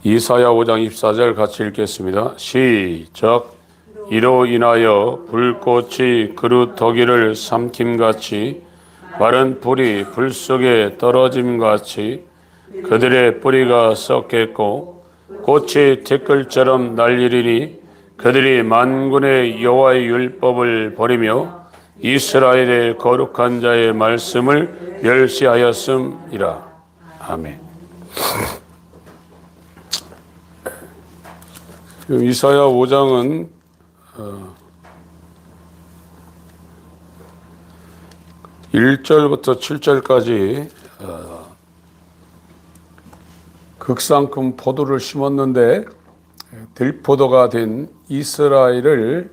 이사야 5장 24절 같이 읽겠습니다. 시작. 이로 인하여 불꽃이 그릇 덕이를 삼킴같이 마른 불이 불 속에 떨어짐같이 그들의 뿌리가 썩겠고 꽃이 티끌처럼 날리리니 그들이 만군의 여호와의 율법을 버리며 이스라엘의 거룩한 자의 말씀을 멸시하였음이라. 아멘. 이사야 5장은 1절부터 7절까지 극상큼 포도를 심었는데 들포도가 된 이스라엘을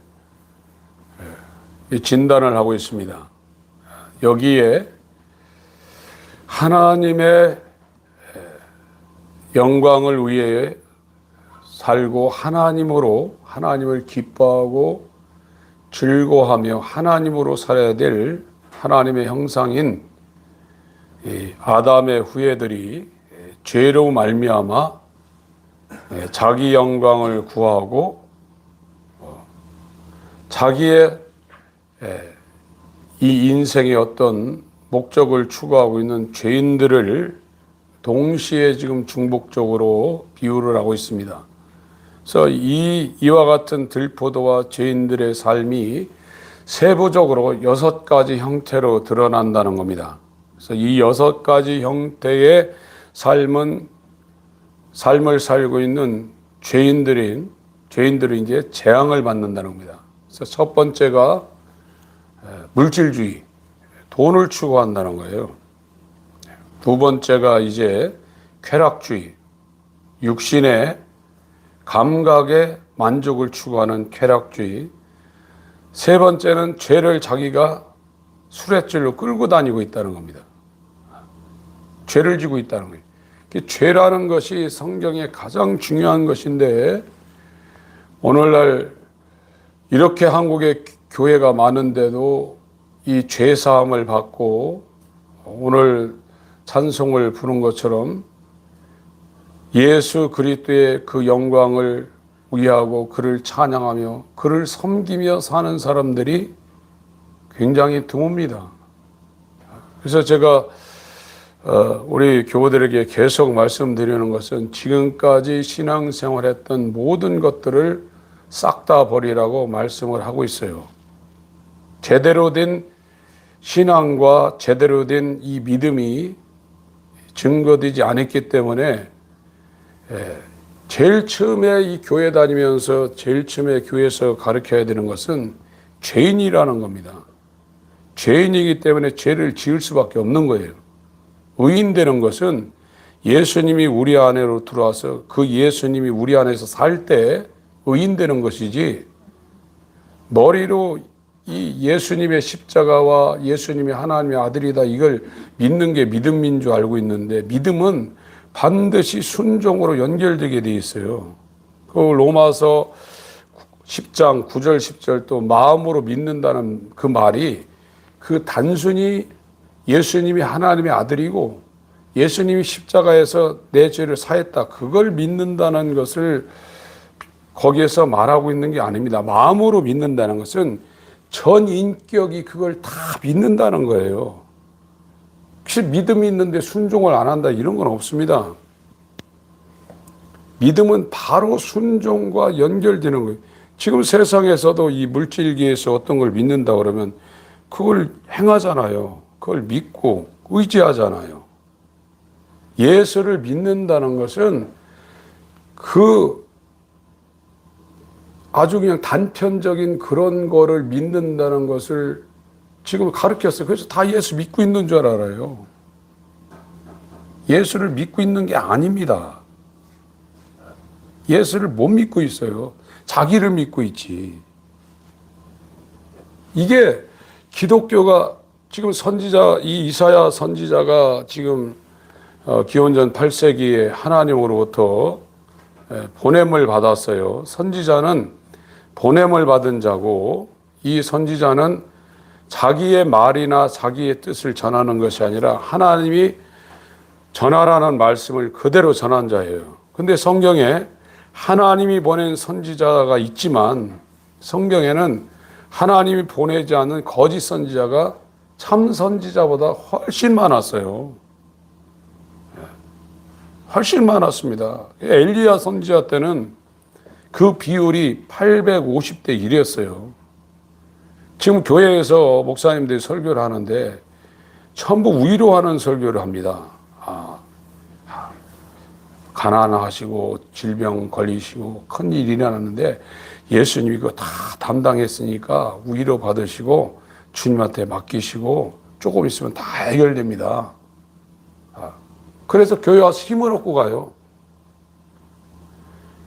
진단을 하고 있습니다. 여기에 하나님의 영광을 위해 살고 하나님을 기뻐하고 즐거워하며 하나님으로 살아야 될 하나님의 형상인 아담의 후예들이 죄로 말미암아 자기 영광을 구하고 자기의 이 인생의 어떤 목적을 추구하고 있는 죄인들을 동시에 지금 중복적으로 비유를 하고 있습니다. 그래서 이와 같은 들포도와 죄인들의 삶이 세부적으로 6가지 형태로 드러난다는 겁니다. 그래서 이 6가지 형태의 삶을 살고 있는 죄인들은 이제 재앙을 받는다는 겁니다. 그래서 첫 번째가 물질주의, 돈을 추구한다는 거예요. 두 번째가 이제 쾌락주의, 육신의 감각의 만족을 추구하는 쾌락주의. 세 번째는 죄를 자기가 수레줄로 끌고 다니고 있다는 겁니다. 죄를 지고 있다는 거예요. 죄라는 것이 성경에 가장 중요한 것인데 오늘날 이렇게 한국에 교회가 많은데도 이 죄사함을 받고 오늘 찬송을 부른 것처럼 예수 그리스도의 그 영광을 위하고 그를 찬양하며 그를 섬기며 사는 사람들이 굉장히 드뭅니다. 그래서 제가 우리 교우들에게 계속 말씀드리는 것은 지금까지 신앙생활했던 모든 것들을 싹 다 버리라고 말씀을 하고 있어요. 제대로 된 신앙과 제대로 된 이 믿음이 증거되지 않았기 때문에 제일 처음에 이 교회 다니면서 제일 처음에 교회에서 가르쳐야 되는 것은 죄인이라는 겁니다. 죄인이기 때문에 죄를 지을 수밖에 없는 거예요. 의인 되는 것은 예수님이 우리 안으로 들어와서 그 예수님이 우리 안에서 살 때 의인 되는 것이지 머리로 이 예수님의 십자가와 예수님이 하나님의 아들이다 이걸 믿는 게 믿음인 줄 알고 있는데 믿음은 반드시 순종으로 연결되게 돼 있어요. 그 로마서 10장 9절 10절 또 마음으로 믿는다는 그 말이 그 단순히 예수님이 하나님의 아들이고 예수님이 십자가에서 내 죄를 사했다 그걸 믿는다는 것을 거기에서 말하고 있는 게 아닙니다. 마음으로 믿는다는 것은 전 인격이 그걸 다 믿는다는 거예요. 혹시 믿음이 있는데 순종을 안 한다 이런 건 없습니다. 믿음은 바로 순종과 연결되는 거예요. 지금 세상에서도 이 물질계에서 어떤 걸 믿는다 그러면 그걸 행하잖아요. 그걸 믿고 의지하잖아요. 예수를 믿는다는 것은 그 아주 그냥 단편적인 그런 거를 믿는다는 것을 지금 가르쳤어요. 그래서 다 예수 믿고 있는 줄 알아요. 예수를 믿고 있는 게 아닙니다. 예수를 못 믿고 있어요. 자기를 믿고 있지. 이게 기독교가 지금 선지자, 이 이사야 선지자가 지금 기원전 8세기에 하나님으로부터 보냄을 받았어요. 선지자는 보냄을 받은 자고 이 선지자는 자기의 말이나 자기의 뜻을 전하는 것이 아니라 하나님이 전하라는 말씀을 그대로 전한 자예요. 근데 성경에 하나님이 보낸 선지자가 있지만 성경에는 하나님이 보내지 않은 거짓 선지자가 참 선지자보다 훨씬 많았어요. 훨씬 많았습니다. 엘리야 선지자 때는 그 비율이 850대 1이었어요. 지금 교회에서 목사님들이 설교를 하는데 전부 위로하는 설교를 합니다. 가난하시고 질병 걸리시고 큰일 일어났는데 예수님이 그거 다 담당했으니까 위로 받으시고 주님한테 맡기시고 조금 있으면 다 해결됩니다. 그래서 교회 와서 힘을 얻고 가요.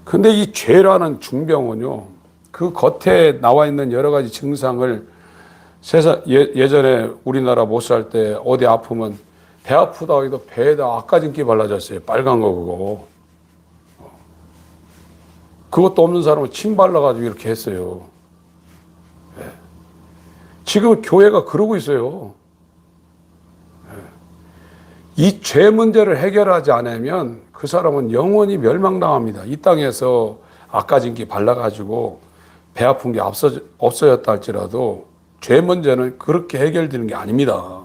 근데 이 죄라는 중병은요, 그 겉에 나와 있는 여러 가지 증상을 예전에 우리나라 못 살 때 어디 아프면 배 아프다고 해도 배에다 아까진기 발라졌어요. 빨간 거 그거. 그것도 없는 사람은 침 발라가지고 이렇게 했어요. 네. 지금 교회가 그러고 있어요. 네. 이 죄 문제를 해결하지 않으면 그 사람은 영원히 멸망당합니다. 이 땅에서 아까진기 발라가지고 배 아픈 게 없어졌다 할지라도 죄 문제는 그렇게 해결되는 게 아닙니다.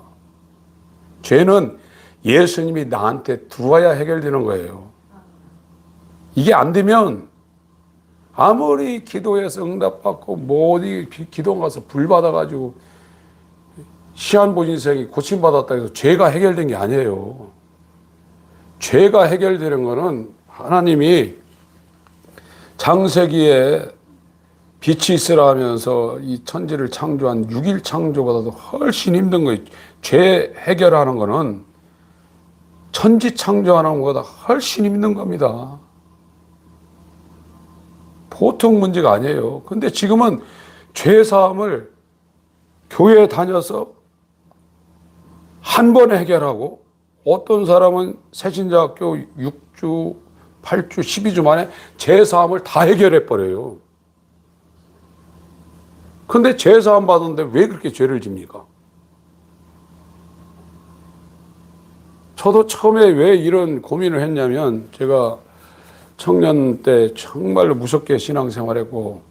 죄는 예수님이 나한테 들어와야 해결되는 거예요. 이게 안 되면 아무리 기도해서 응답받고 뭐 어디 기도 가서 불 받아가지고 시한부 인생이 고침받았다 해서 죄가 해결된 게 아니에요. 죄가 해결되는 거는 하나님이 창세기에 빛이 있으라 하면서 이 천지를 창조한 6일 창조보다도 훨씬 힘든 거예요. 죄 해결하는 거는 천지 창조하는 것보다 훨씬 힘든 겁니다. 보통 문제가 아니에요. 근데 지금은 죄사함을 교회에 다녀서 한 번에 해결하고 어떤 사람은 새신자학교 6주, 8주, 12주 만에 죄사함을 다 해결해버려요. 근데 죄사함 받았는데 왜 그렇게 죄를 집니까? 저도 처음에 왜 이런 고민을 했냐면 제가 청년 때 정말로 무섭게 신앙생활했고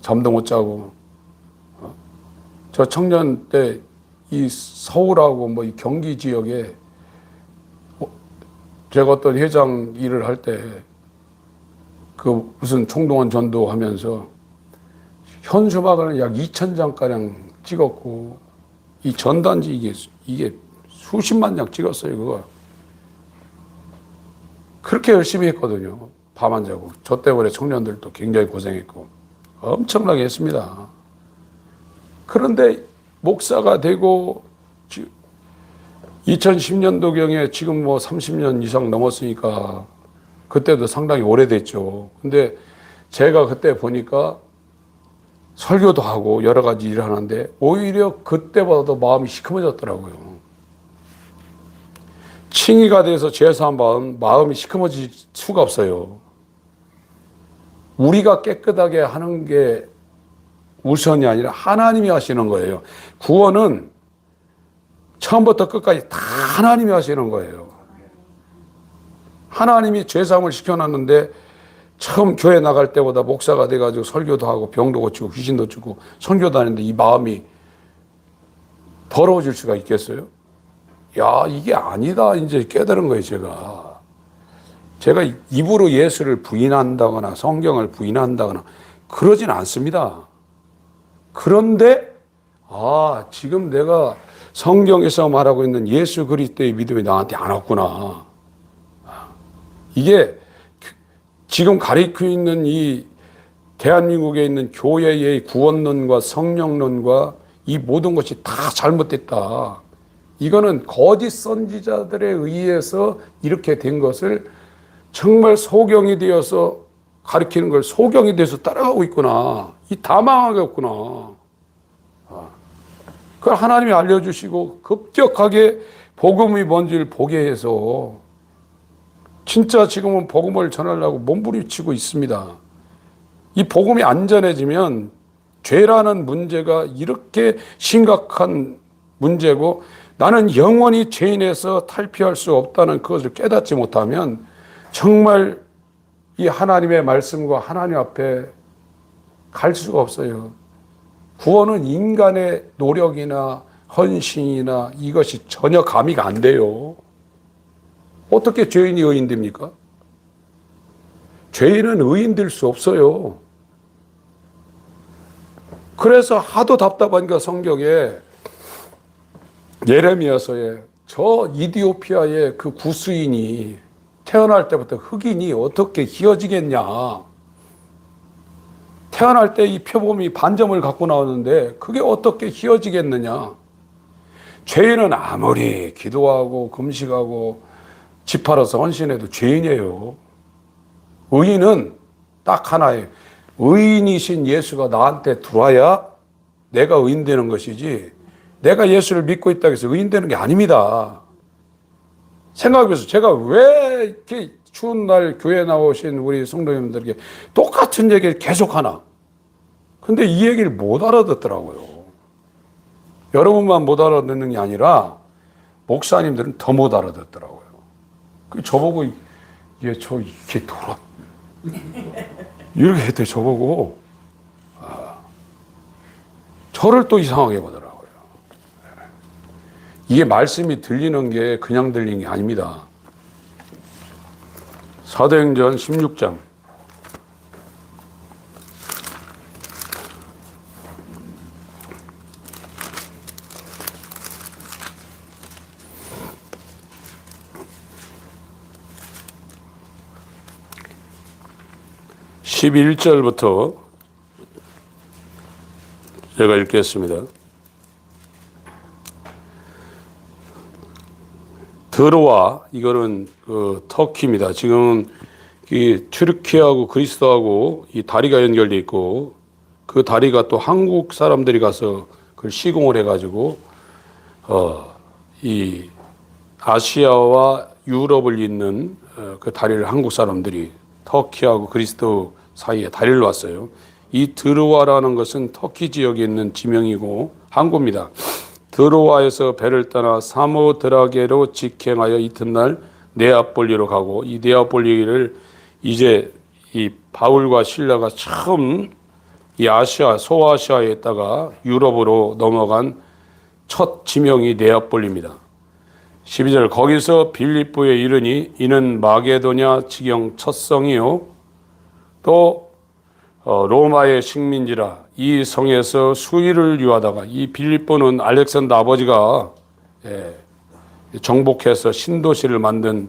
잠도 못 자고 저 청년 때 이 서울하고 뭐 이 경기 지역에 제가 어떤 회장 일을 할 때 그 무슨 총동원 전도하면서 현수막을 약 2,000장가량 찍었고 이 전단지 이게 수십만 장 찍었어요. 그거 그렇게 열심히 했거든요. 밤 안 자고. 저 때문에 청년들도 굉장히 고생했고 엄청나게 했습니다. 그런데 목사가 되고 2010년도경에 지금 뭐 30년 이상 넘었으니까 그때도 상당히 오래됐죠. 근데 제가 그때 보니까 설교도 하고 여러 가지 일을 하는데 오히려 그때보다도 마음이 시커머졌더라고요. 칭의가 돼서 죄사함 받은 마음이 시커머질 수가 없어요. 우리가 깨끗하게 하는 게 우선이 아니라 하나님이 하시는 거예요. 구원은 처음부터 끝까지 다 하나님이 하시는 거예요. 하나님이 죄사함을 시켜놨는데 처음 교회 나갈 때보다 목사가 돼가지고 설교도 하고 병도 고치고 귀신도 쫓고 선교도 하는데 이 마음이 더러워질 수가 있겠어요? 야, 이게 아니다. 이제 깨달은 거예요, 제가 입으로 예수를 부인한다거나 성경을 부인한다거나 그러진 않습니다. 그런데 지금 내가 성경에서 말하고 있는 예수 그리스도의 믿음이 나한테 안 왔구나. 이게 지금 가리키고 있는 이 대한민국에 있는 교회의 구원론과 성령론과 이 모든 것이 다 잘못됐다. 이거는 거짓 선지자들에 의해서 이렇게 된 것을 정말 소경이 되어서 가리키는 걸 소경이 돼서 따라가고 있구나. 이 다 망하겠구나. 그걸 하나님이 알려주시고 급격하게 복음이 뭔지를 보게 해서 진짜 지금은 복음을 전하려고 몸부림치고 있습니다. 이 복음이 안전해지면 죄라는 문제가 이렇게 심각한 문제고 나는 영원히 죄인에서 탈피할 수 없다는 그것을 깨닫지 못하면 정말 이 하나님의 말씀과 하나님 앞에 갈 수가 없어요. 구원은 인간의 노력이나 헌신이나 이것이 전혀 가미가 안 돼요. 어떻게 죄인이 의인 됩니까? 죄인은 의인 될 수 없어요. 그래서 하도 답답하니까 성경에 예레미야서에 저 이디오피아의 그 구스인이 태어날 때부터 흑인이 어떻게 희어지겠냐. 태어날 때 이 표범이 반점을 갖고 나오는데 그게 어떻게 희어지겠느냐. 죄인은 아무리 기도하고 금식하고 집 팔아서 헌신해도 죄인이에요. 의인은 딱 하나예요. 의인이신 예수가 나한테 들어와야 내가 의인 되는 것이지 내가 예수를 믿고 있다고 해서 의인 되는 게 아닙니다. 생각해보세요. 제가 왜 이렇게 추운 날 교회 나오신 우리 성도님들에게 똑같은 얘기를 계속 하나. 근데 이 얘기를 못 알아듣더라고요. 여러분만 못 알아듣는 게 아니라 목사님들은 더 못 알아듣더라고요. 저보고 저 이게 돌아 이렇게 했대. 저보고 저를 또 이상하게 보더라고요. 이게 말씀이 들리는 게 그냥 들리는 게 아닙니다. 사도행전 16장 11절부터 제가 읽겠습니다. 드로아, 이거는 터키입니다. 지금 이 튀르키하고 그리스도하고 이 다리가 연결돼 있고 그 다리가 또 한국 사람들이 가서 그걸 시공을 해가지고 이 아시아와 유럽을 잇는 그 다리를 한국 사람들이 터키하고 그리스도 사이에 다리를 놨어요. 이 드로아라는 것은 터키 지역에 있는 지명이고 항구입니다. 드로아에서 배를 떠나 사모드라게로 직행하여 이튿날 네아폴리로 가고 이 네아폴리를 이제 이 바울과 실라가 처음 이 아시아 소아시아에 있다가 유럽으로 넘어간 첫 지명이 네아폴리입니다. 12절 거기서 빌립보에 이르니 이는 마게도냐 지경 첫 성이요 또 로마의 식민지라 이 성에서 수일을 유하다가 이 빌립보는 알렉산더 아버지가 정복해서 신도시를 만든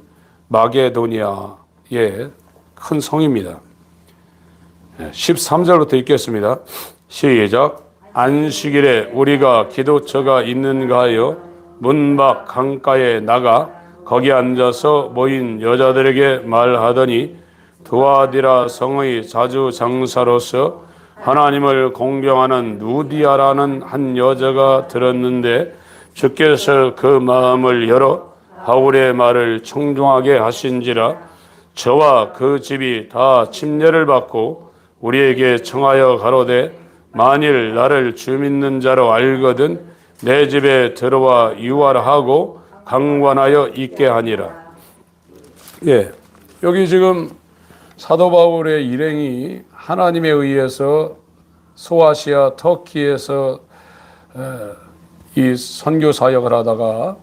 마게도니아의 큰 성입니다. 13절부터 읽겠습니다. 시작. 안식일에 우리가 기도처가 있는가 하여 문밖 강가에 나가 거기 앉아서 모인 여자들에게 말하더니 두아디라 성의 자주장사로서 하나님을 공경하는 누디아라는 한 여자가 들었는데 주께서 그 마음을 열어 바울의 말을 청중하게 하신지라 저와 그 집이 다 침례를 받고 우리에게 청하여 가로되 만일 나를 주 믿는 자로 알거든 내 집에 들어와 유활하고 강관하여 있게 하니라. 여기 지금 사도 바울의 일행이 하나님에 의해서 소아시아 터키에서 이 선교 사역을 하다가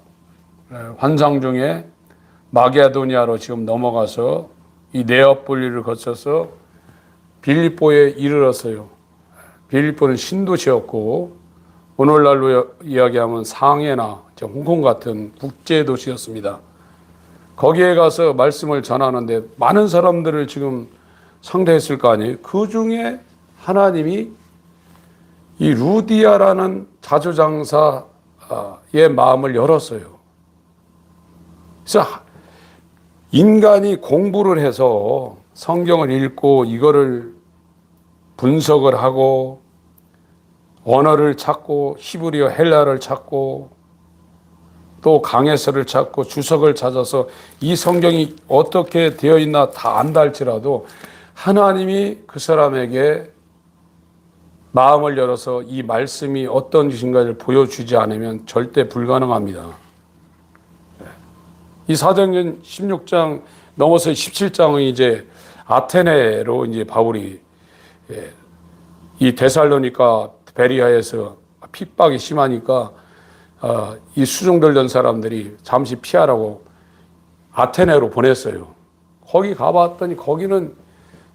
환상 중에 마게도니아로 지금 넘어가서 이 네아폴리를 거쳐서 빌립보에 이르렀어요. 빌립보는 신도시였고 오늘날로 이야기하면 상해나 홍콩 같은 국제도시였습니다. 거기에 가서 말씀을 전하는데 많은 사람들을 지금 상대했을 거 아니에요. 그 중에 하나님이 이 루디아라는 자주장사의 마음을 열었어요. 그래서 인간이 공부를 해서 성경을 읽고 이거를 분석을 하고 언어를 찾고 히브리어 헬라어를 찾고 또 강해서를 찾고 주석을 찾아서 이 성경이 어떻게 되어 있나 다 안다 할지라도 하나님이 그 사람에게 마음을 열어서 이 말씀이 어떤 것인가를 보여주지 않으면 절대 불가능합니다. 이 사도행전 16장 넘어서 17장은 이제 아테네로 이제 바울이 이 데살로니가 베리아에서 핍박이 심하니까 이 수종들던 사람들이 잠시 피하라고 아테네로 보냈어요. 거기 가봤더니 거기는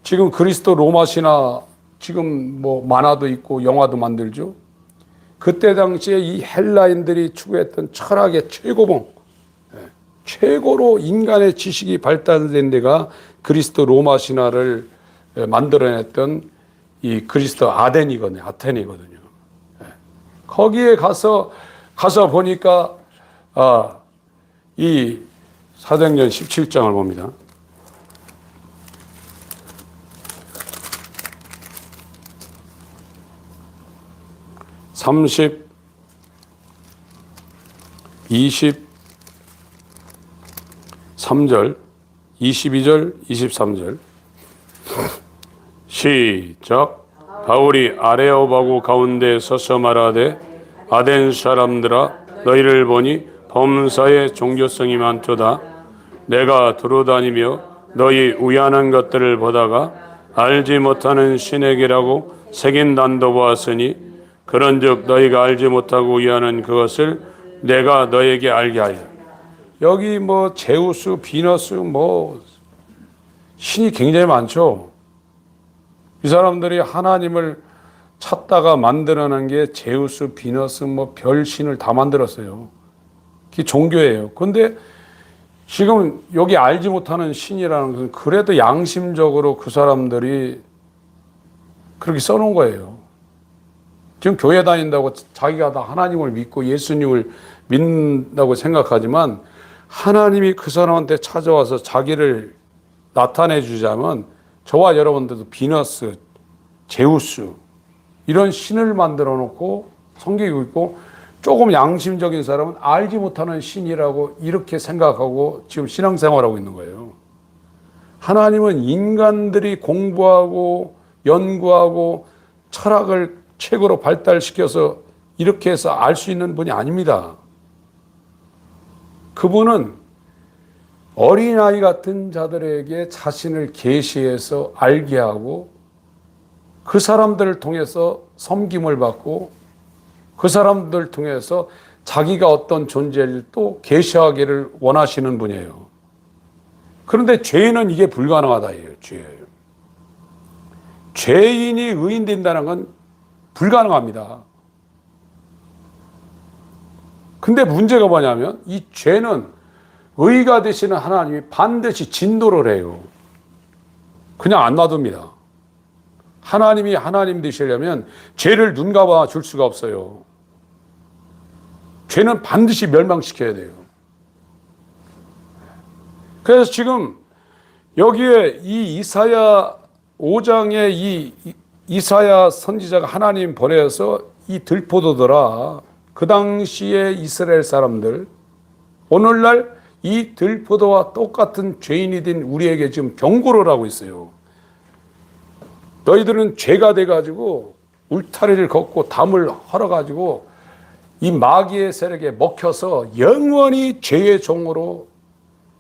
지금 그리스도 로마 신화 지금 뭐 만화도 있고 영화도 만들죠. 그때 당시에 이 헬라인들이 추구했던 철학의 최고봉, 최고로 인간의 지식이 발달된 데가 그리스도 로마 신화를 만들어냈던 이 그리스도 아테네거든요. 거기에 가서 보니까 이 사도행전 17장을 봅니다. 30, 23절, 22절, 23절. 시작. 바울이 아레오바고 가운데 서서 말하되 아덴 사람들아 너희를 보니 범사에 종교성이 많도다. 내가 두루다니며 너희 우연한 것들을 보다가 알지 못하는 신에게라고 새긴 단도 보았으니 그런즉 너희가 알지 못하고 위하는 그것을 내가 너에게 알게 하리라. 여기 뭐 제우스, 비너스 뭐 신이 굉장히 많죠. 이 사람들이 하나님을 찾다가 만들어낸 게 제우스, 비너스 뭐 별신을 다 만들었어요. 그게 종교예요. 그런데 지금 여기 알지 못하는 신이라는 것은 그래도 양심적으로 그 사람들이 그렇게 써놓은 거예요. 지금 교회 다닌다고 자기가 다 하나님을 믿고 예수님을 믿는다고 생각하지만 하나님이 그 사람한테 찾아와서 자기를 나타내 주자면 저와 여러분들도 비너스, 제우스 이런 신을 만들어 놓고 섬기고 있고 조금 양심적인 사람은 알지 못하는 신이라고 이렇게 생각하고 지금 신앙생활하고 있는 거예요. 하나님은 인간들이 공부하고 연구하고 철학을 최고로 발달시켜서 이렇게 해서 알 수 있는 분이 아닙니다. 그분은 어린아이 같은 자들에게 자신을 계시해서 알게 하고 그 사람들을 통해서 섬김을 받고 그 사람들을 통해서 자기가 어떤 존재를 또 계시하기를 원하시는 분이에요. 그런데 죄인은 이게 불가능하다. 죄인이 의인 된다는 건 불가능합니다. 근데 문제가 뭐냐면 이 죄는 의가 되시는 하나님이 반드시 진노를 해요. 그냥 안 놔둡니다. 하나님이 하나님 되시려면 죄를 눈 감아 줄 수가 없어요. 죄는 반드시 멸망시켜야 돼요. 그래서 지금 여기에 이 이사야 5장에 이 이사야 선지자가 하나님 보내서 이 들포도들아, 그 당시에 이스라엘 사람들, 오늘날 이 들포도와 똑같은 죄인이 된 우리에게 지금 경고를 하고 있어요. 너희들은 죄가 돼가지고 울타리를 걷고 담을 헐어가지고 이 마귀의 세력에 먹혀서 영원히 죄의 종으로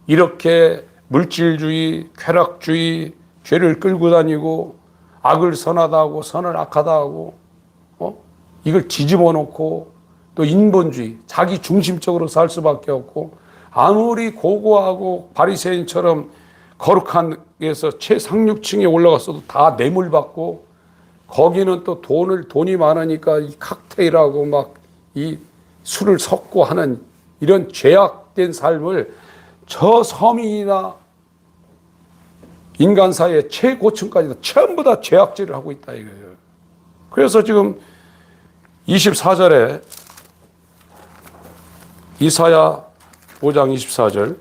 이렇게 물질주의, 쾌락주의, 죄를 끌고 다니고 악을 선하다 하고 선을 악하다 하고 이걸 뒤집어 놓고 또 인본주의, 자기 중심적으로 살 수밖에 없고 아무리 고고하고 바리새인처럼 거룩한 데서 최상류층에 올라갔어도 다 뇌물 받고 거기는 또 돈이 많으니까 이 칵테일하고 막 이 술을 섞고 하는 이런 죄악된 삶을 저 서민이나 인간 사회의 최고층까지도 전부 다 죄악질을 하고 있다 이거예요. 그래서 지금 24절에 이사야 5장 24절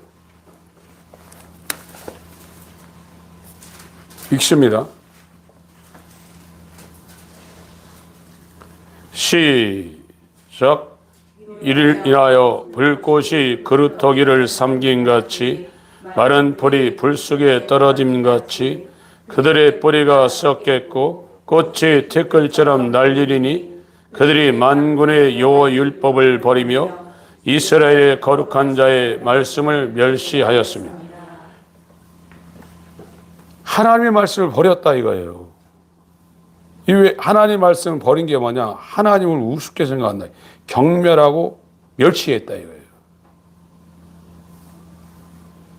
읽습니다. 시작. 이를 인하여 불꽃이 그루터기를 삼긴 같이 마른 풀이 불 속에 떨어짐 같이 그들의 뿌리가 썩겠고 꽃이 티끌처럼 날리리니 그들이 만군의 여호와 율법을 버리며 이스라엘의 거룩한 자의 말씀을 멸시하였습니다. 하나님의 말씀을 버렸다 이거예요. 이 하나님의 말씀을 버린 게 뭐냐? 하나님을 우습게 생각한다. 경멸하고 멸시했다 이거예요.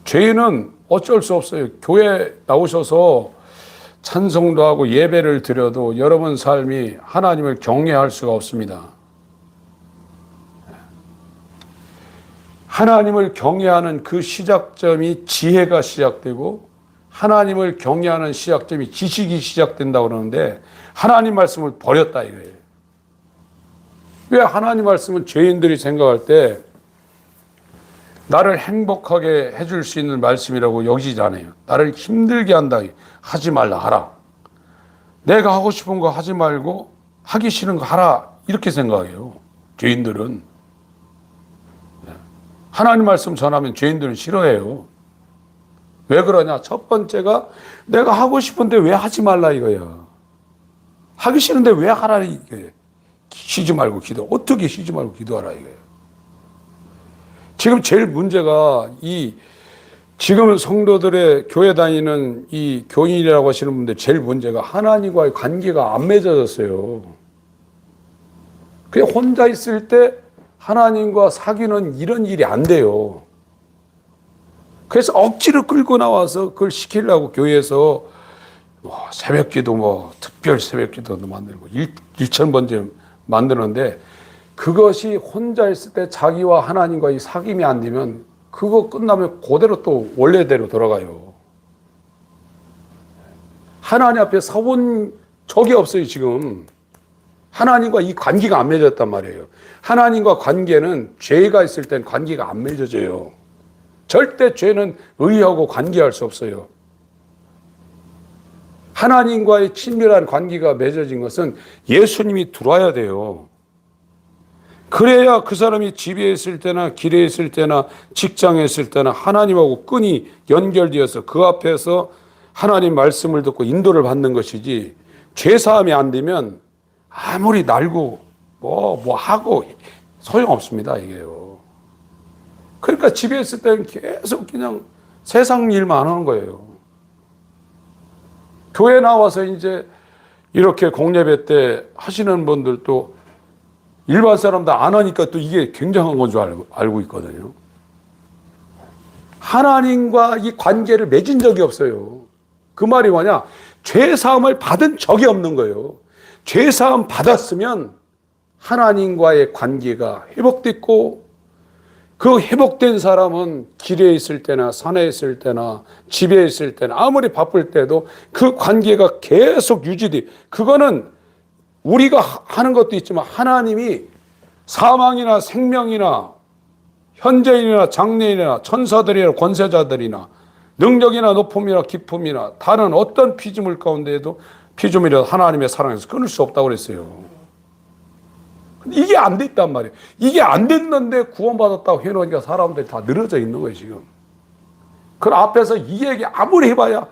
죄인은 어쩔 수 없어요. 교회 나오셔서 찬송도 하고 예배를 드려도 여러분 삶이 하나님을 경외할 수가 없습니다. 하나님을 경외하는 그 시작점이 지혜가 시작되고 하나님을 경외하는 시작점이 지식이 시작된다고 그러는데 하나님 말씀을 버렸다 이거예요. 왜 하나님 말씀은 죄인들이 생각할 때 나를 행복하게 해줄 수 있는 말씀이라고 여기잖아요. 나를 힘들게 한다. 하지 말라 하라. 내가 하고 싶은 거 하지 말고 하기 싫은 거 하라. 이렇게 생각해요. 죄인들은. 하나님 말씀 전하면 죄인들은 싫어해요. 왜 그러냐? 첫 번째가 내가 하고 싶은데 왜 하지 말라 이거야. 하기 싫은데 왜 하라 이거예요. 쉬지 말고 기도. 어떻게 쉬지 말고 기도하라 이거예요. 지금 제일 문제가 지금 성도들의 교회 다니는 이 교인이라고 하시는 분들 제일 문제가 하나님과의 관계가 안 맺어졌어요. 그냥 혼자 있을 때 하나님과 사귀는 이런 일이 안 돼요. 그래서 억지로 끌고 나와서 그걸 시키려고 교회에서 새벽 기도 특별 새벽 기도도 만들고 1,000번째 만드는데 그것이 혼자 있을 때 자기와 하나님과의 사귐이 안 되면 그거 끝나면 그대로 또 원래대로 돌아가요. 하나님 앞에 서본 적이 없어요, 지금. 하나님과 이 관계가 안 맺어졌단 말이에요. 하나님과 관계는 죄가 있을 땐 관계가 안 맺어져요. 절대 죄는 의하고 관계할 수 없어요. 하나님과의 친밀한 관계가 맺어진 것은 예수님이 들어와야 돼요. 그래야 그 사람이 집에 있을 때나 길에 있을 때나 직장에 있을 때나 하나님하고 끈이 연결되어서 그 앞에서 하나님 말씀을 듣고 인도를 받는 것이지 죄사함이 안 되면 아무리 날고 뭐 하고 소용없습니다 이게요. 그러니까 집에 있을 때는 계속 그냥 세상 일만 하는 거예요. 교회 나와서 이제 이렇게 공예배 때 하시는 분들도 일반 사람들 안 하니까 또 이게 굉장한 건 줄 알고 있거든요. 하나님과 이 관계를 맺은 적이 없어요. 그 말이 뭐냐? 죄사함을 받은 적이 없는 거예요. 죄사함 받았으면 하나님과의 관계가 회복됐고 그 회복된 사람은 길에 있을 때나 산에 있을 때나 집에 있을 때나 아무리 바쁠 때도 그 관계가 계속 유지돼. 그거는 우리가 하는 것도 있지만 하나님이 사망이나 생명이나 현재인이나 장래인이나 천사들이나 권세자들이나 능력이나 높음이나 기쁨이나 다른 어떤 피조물 가운데에도 피조물이라도 하나님의 사랑에서 끊을 수 없다고 그랬어요. 근데 이게 안 됐단 말이에요. 이게 안 됐는데 구원받았다고 해놓으니까 사람들이 다 늘어져 있는 거예요 지금. 그 앞에서 이 얘기 아무리 해봐야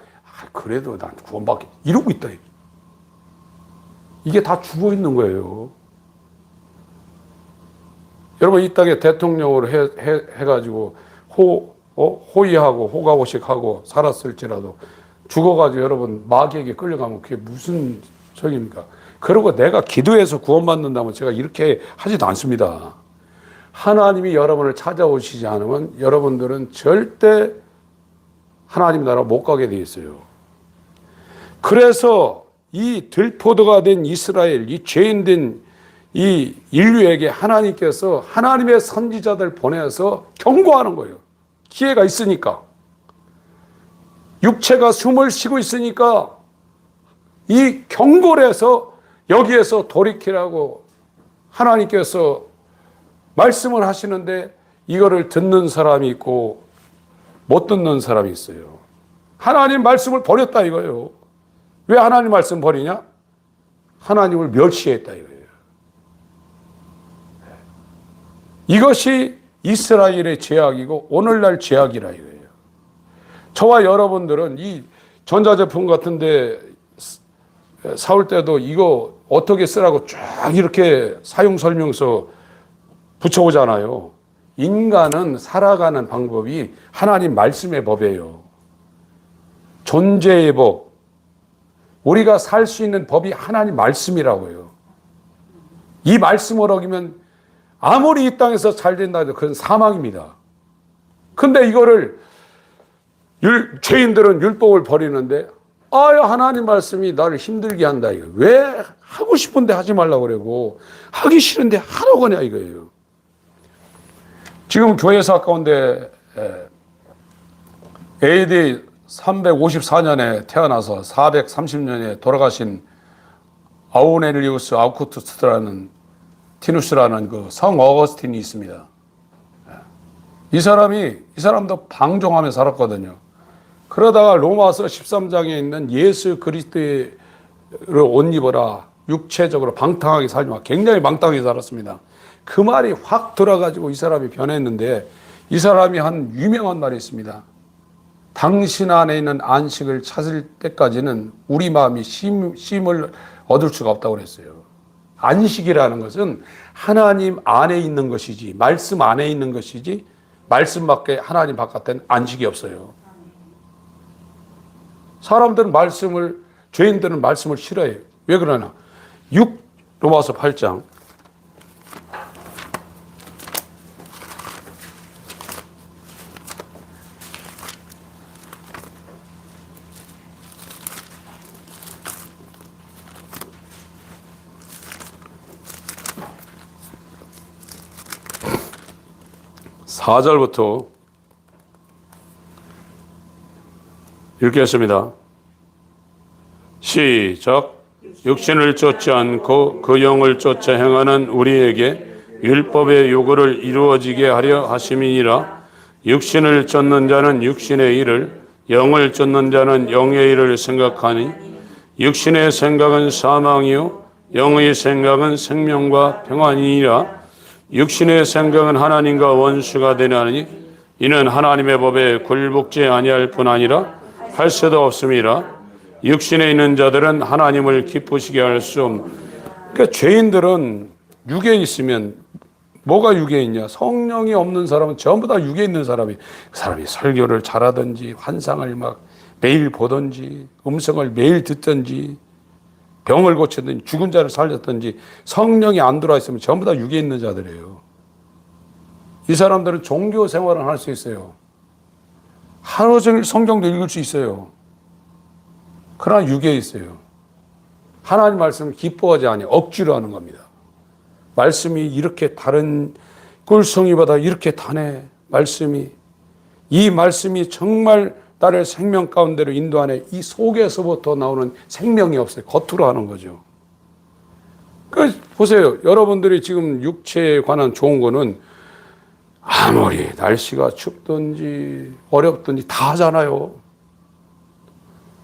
그래도 난 구원받게 이러고 있다. 이게 다 죽어 있는 거예요. 여러분 이 땅에 대통령으로 해가지고 호의하고 호가호식하고 살았을지라도 죽어가지고 여러분 마귀에게 끌려가면 그게 무슨 소용입니까? 그리고 내가 기도해서 구원받는다면 제가 이렇게 하지도 않습니다. 하나님이 여러분을 찾아오시지 않으면 여러분들은 절대 하나님 나라 못 가게 돼 있어요. 그래서 이 들포도가 된 이스라엘, 이 죄인된 이 인류에게 하나님께서 하나님의 선지자들 보내서 경고하는 거예요. 기회가 있으니까. 육체가 숨을 쉬고 있으니까 이 경고를 해서 여기에서 돌이키라고 하나님께서 말씀을 하시는데 이거를 듣는 사람이 있고 못 듣는 사람이 있어요. 하나님 말씀을 버렸다 이거예요. 왜 하나님 말씀 버리냐? 하나님을 멸시했다 이거예요. 이것이 이스라엘의 죄악이고 오늘날 죄악이라 이거예요. 저와 여러분들은 이 전자제품 같은데 사올 때도 이거 어떻게 쓰라고 쫙 이렇게 사용설명서 붙여오잖아요. 인간은 살아가는 방법이 하나님 말씀의 법이에요. 존재의 법, 우리가 살 수 있는 법이 하나님 말씀이라고요. 이 말씀을 어기면 아무리 이 땅에서 잘 된다 해도 그건 사망입니다. 근데 이거를 죄인들은 율법을 버리는데 하나님 말씀이 나를 힘들게 한다 이거. 왜 하고 싶은데 하지 말라고 그러고 하기 싫은데 하라고 하냐 이거예요. 지금 교회사 가운데 AD 354년에 태어나서 430년에 돌아가신 아우넬리우스 아우쿠투스라는 티누스라는 그 성 어거스틴이 있습니다. 이 사람도 방종하며 살았거든요. 그러다가 로마서 13장에 있는 예수 그리스도를 옷 입어라. 육체적으로 방탕하게 살지 마. 굉장히 방탕하게 살았습니다. 그 말이 확 들어가지고 이 사람이 변했는데 이 사람이 한 유명한 말이 있습니다. 당신 안에 있는 안식을 찾을 때까지는 우리 마음이 쉼을 얻을 수가 없다고 그랬어요. 안식이라는 것은 하나님 안에 있는 것이지 말씀 안에 있는 것이지 말씀 밖에 하나님 바깥엔 안식이 없어요. 사람들은 죄인들은 말씀을 싫어해요. 왜 그러나? 로마서 8장 4절부터 읽겠습니다. 시작. 육신을 쫓지 않고 그 영을 쫓아 행하는 우리에게 율법의 요구를 이루어지게 하려 하심이니라. 육신을 쫓는 자는 육신의 일을, 영을 쫓는 자는 영의 일을 생각하니 육신의 생각은 사망이요 영의 생각은 생명과 평안이니라. 육신의 생각은 하나님과 원수가 되나니 이는 하나님의 법에 굴복지 아니할 뿐 아니라 할 수도 없음이라. 육신에 있는 자들은 하나님을 기쁘시게 할 수 없는. 그러니까 죄인들은 육에 있으면 뭐가 육에 있냐? 성령이 없는 사람은 전부 다 육에 있는 사람이 그 사람이 설교를 잘하든지 환상을 막 매일 보든지 음성을 매일 듣든지 병을 고치든지 죽은 자를 살렸든지 성령이 안 들어와 있으면 전부 다 육에 있는 자들이에요. 이 사람들은 종교 생활을 할 수 있어요. 하루 종일 성경도 읽을 수 있어요. 그러나 육에 있어요. 하나님 말씀을 기뻐하지 않니 억지로 하는 겁니다. 말씀이 이렇게 다른 꿀송이보다 이렇게 다네. 이 말씀이 정말 나를 생명 가운데로 인도하네. 이 속에서부터 나오는 생명이 없어요. 겉으로 하는 거죠. 보세요. 여러분들이 지금 육체에 관한 좋은 거는 아무리 날씨가 춥든지 어렵든지 다 하잖아요.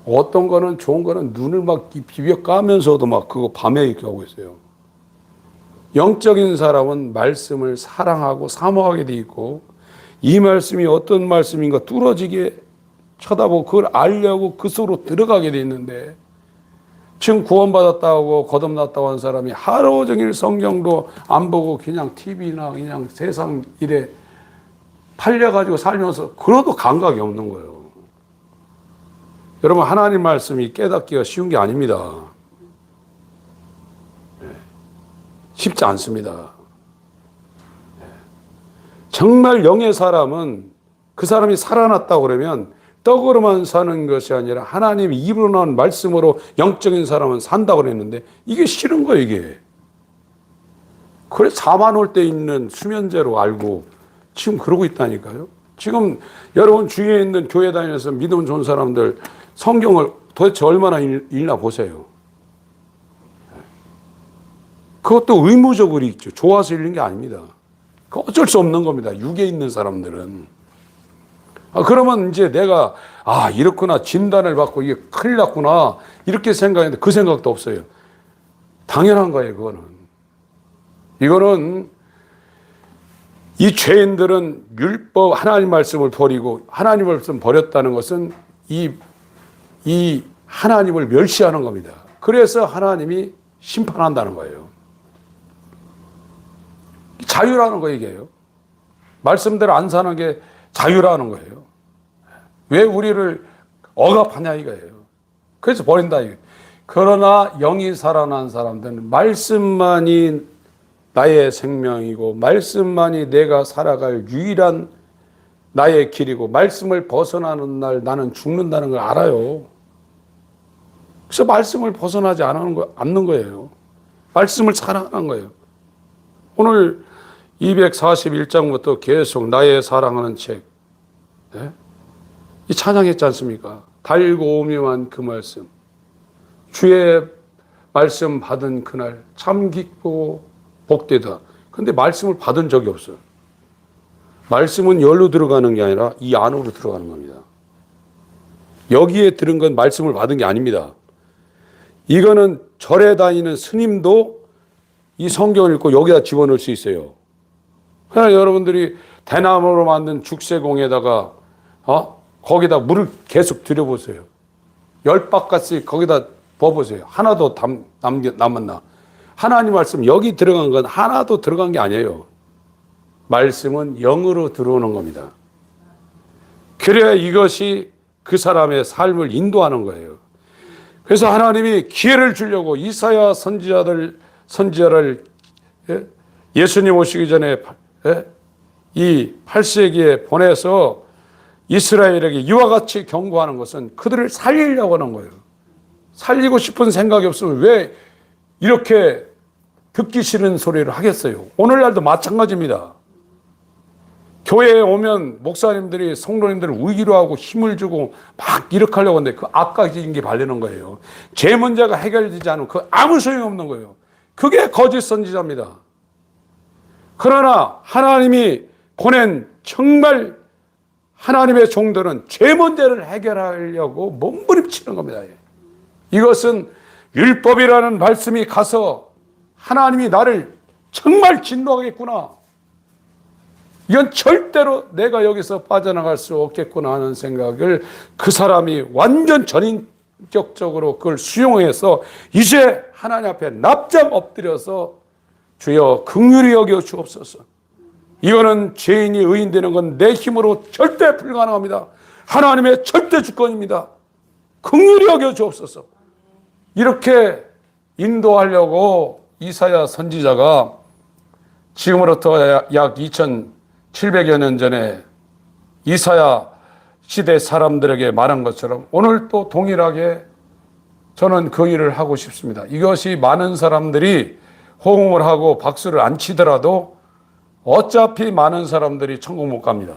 어떤 거는 좋은 거는 눈을 막 비벼 까면서도 막 그거 밤에 이렇게 하고 있어요. 영적인 사람은 말씀을 사랑하고 사모하게 돼 있고 이 말씀이 어떤 말씀인가 뚫어지게 쳐다보고 그걸 알려고 그 속으로 들어가게 돼 있는데 지금 구원받았다고 거듭났다고 하는 사람이 하루 종일 성경도 안 보고 그냥 TV나 그냥 세상 일에 팔려가지고 살면서 그래도 감각이 없는 거예요. 여러분 하나님 말씀이 깨닫기가 쉬운 게 아닙니다. 쉽지 않습니다. 정말 영의 사람은 그 사람이 살아났다고 그러면 떡으로만 사는 것이 아니라 하나님이 입으로 나온 말씀으로 영적인 사람은 산다고 그랬는데 이게 싫은 거예요, 이게. 그래 잠안 올 때 있는 수면제로 알고 지금 그러고 있다니까요. 지금 여러분 주위에 있는 교회 다니면서 믿음 좋은 사람들 성경을 도대체 얼마나 읽나 보세요. 그것도 의무적으로 읽죠. 좋아서 읽는 게 아닙니다. 그 어쩔 수 없는 겁니다. 육에 있는 사람들은. 그러면 이제 내가 이렇구나 진단을 받고 이게 큰일 났구나 이렇게 생각했는데 그 생각도 없어요. 당연한 거예요. 이거는 이 죄인들은 율법 하나님 말씀을 버리고 하나님 말씀 버렸다는 것은 이 하나님을 멸시하는 겁니다. 그래서 하나님이 심판한다는 거예요. 자유라는 거 이게요. 말씀대로 안 사는 게 자유라는 거예요. 왜 우리를 억압하냐 이거예요. 그래서 버린다 이거예요. 그러나 영이 살아난 사람들은 말씀만이 나의 생명이고 말씀만이 내가 살아갈 유일한 나의 길이고 말씀을 벗어나는 날 나는 죽는다는 걸 알아요. 그래서 말씀을 벗어나지 않는 거예요. 말씀을 사랑하는 거예요. 오늘 241장부터 계속 나의 사랑하는 책, 네? 이 찬양했지 않습니까? 달고 오묘한 그 말씀, 주의 말씀 받은 그날 참 기쁘고 복되다. 근데 말씀을 받은 적이 없어요. 말씀은 열로 들어가는 게 아니라 이 안으로 들어가는 겁니다. 여기에 들은 건 말씀을 받은 게 아닙니다. 이거는 절에 다니는 스님도 이 성경을 읽고 여기다 집어넣을 수 있어요. 그러나 여러분들이 대나무로 만든 죽새공에다가 거기다 물을 계속 들여보세요. 10바가씩 거기다 부어보세요. 하나도 남았나? 하나님 말씀 여기 들어간 건 하나도 들어간 게 아니에요. 말씀은 영으로 들어오는 겁니다. 그래야 이것이 그 사람의 삶을 인도하는 거예요. 그래서 하나님이 기회를 주려고 이사야 선지자를 예수님 오시기 전에 이 8세기에 보내서 이스라엘에게 이와 같이 경고하는 것은 그들을 살리려고 하는 거예요. 살리고 싶은 생각이 없으면 왜 이렇게 듣기 싫은 소리를 하겠어요? 오늘날도 마찬가지입니다. 교회에 오면 목사님들이 성도님들을 위로하고 힘을 주고 막 이렇게 하려고 하는데 그 악각인 게 발리는 거예요. 제 문제가 해결되지 않으면 그 아무 소용이 없는 거예요. 그게 거짓 선지자입니다. 그러나 하나님이 보낸 정말 하나님의 종들은 죄 문제를 해결하려고 몸부림치는 겁니다. 이것은 율법이라는 말씀이 가서 하나님이 나를 정말 진노하겠구나. 이건 절대로 내가 여기서 빠져나갈 수 없겠구나 하는 생각을 그 사람이 완전 전인격적으로 그걸 수용해서 이제 하나님 앞에 납작 엎드려서 주여 긍휼히 여겨 주옵소서. 이거는 죄인이 의인되는 건 내 힘으로 절대 불가능합니다. 하나님의 절대 주권입니다. 긍휼히 여겨 주옵소서. 이렇게 인도하려고 이사야 선지자가 지금으로부터 약 2700여 년 전에 이사야 시대 사람들에게 말한 것처럼 오늘 또 동일하게 저는 그 일을 하고 싶습니다. 이것이 많은 사람들이 호응을 하고 박수를 안 치더라도 어차피 많은 사람들이 천국 못 갑니다.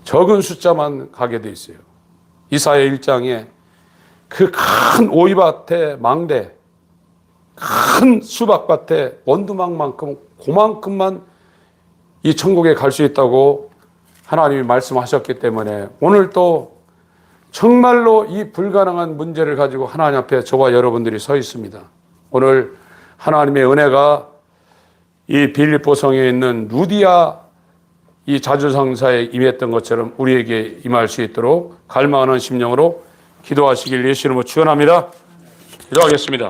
적은 숫자만 가게 돼 있어요. 이사야 1장에 그 큰 오이밭에 망대, 큰 수박밭에 원두막만큼 그만큼만 이 천국에 갈 수 있다고 하나님이 말씀하셨기 때문에 오늘 또 정말로 이 불가능한 문제를 가지고 하나님 앞에 저와 여러분들이 서 있습니다. 오늘 하나님의 은혜가 이 빌립보성에 있는 루디아 이 자주상사에 임했던 것처럼 우리에게 임할 수 있도록 갈망하는 심령으로 기도하시길 예수 이름으로 축원합니다. 기도하겠습니다.